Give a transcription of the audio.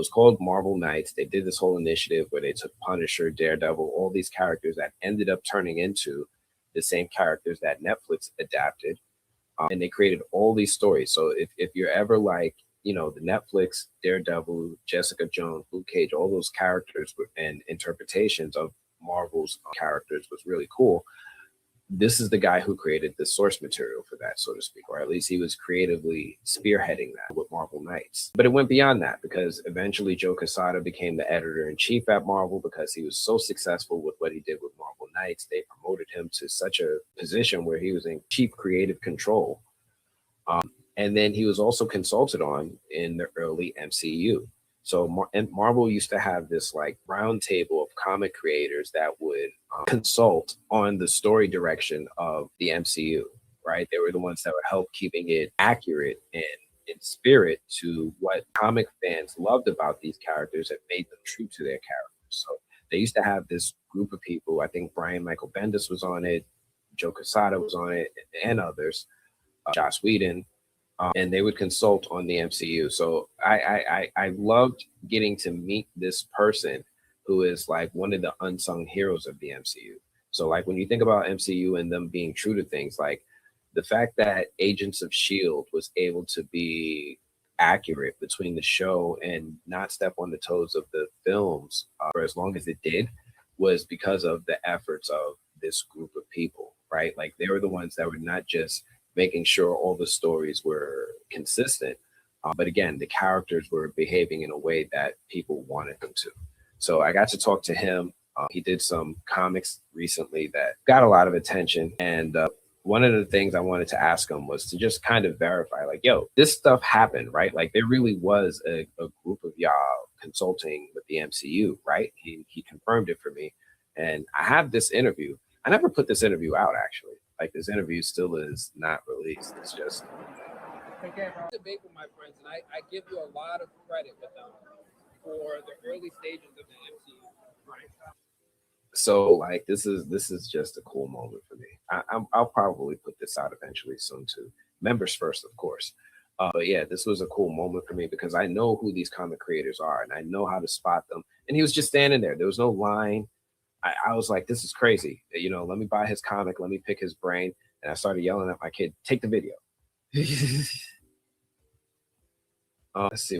was called Marvel Knights. They did this whole initiative where they took Punisher, Daredevil, all these characters that ended up turning into the same characters that Netflix adapted. And they created all these stories. So if you're ever like, the Netflix, Daredevil, Jessica Jones, Luke Cage, all those characters and interpretations of Marvel's characters was really cool. This is the guy who created the source material for that, so to speak, or at least he was creatively spearheading that with Marvel Knights. But it went beyond that because eventually Joe Quesada became the editor-in-chief at Marvel because he was so successful with what he did with Marvel Knights. They promoted him to such a position where he was in chief creative control. And then he was also consulted on in the early MCU. So Marvel used to have this like round table of comic creators that would consult on the story direction of the MCU, right? They were the ones that would help keeping it accurate and in spirit to what comic fans loved about these characters and made them true to their characters. So they used to have this group of people. I think Brian Michael Bendis was on it, Joe Quesada was on it, and others, Joss Whedon. And they would consult on the MCU. So I loved getting to meet this person who is like one of the unsung heroes of the MCU. So like when you think about MCU and them being true to things, like the fact that Agents of S.H.I.E.L.D. was able to be accurate between the show and not step on the toes of the films for as long as it did was because of the efforts of this group of people, right? Like they were the ones that were not just making sure all the stories were consistent. But again, the characters were behaving in a way that people wanted them to. So I got to talk to him. He did some comics recently that got a lot of attention. And one of the things I wanted to ask him was to just kind of verify, like, yo, this stuff happened, right? Like there really was a group of y'all consulting with the MCU, right? He confirmed it for me. And I have this interview. I never put this interview out, actually. Like this interview still is not released. It's just debate with my friends, and I give you a lot of credit with them for the early stages of the MCU. Right. So like this is just a cool moment for me. I'll probably put this out eventually soon too. Members first, of course. But yeah, this was a cool moment for me because I know who these comic creators are and I know how to spot them. And he was just standing there. There was no line. I was like, this is crazy. Let me buy his comic. Let me pick his brain. And I started yelling at my kid, take the video. Let's see.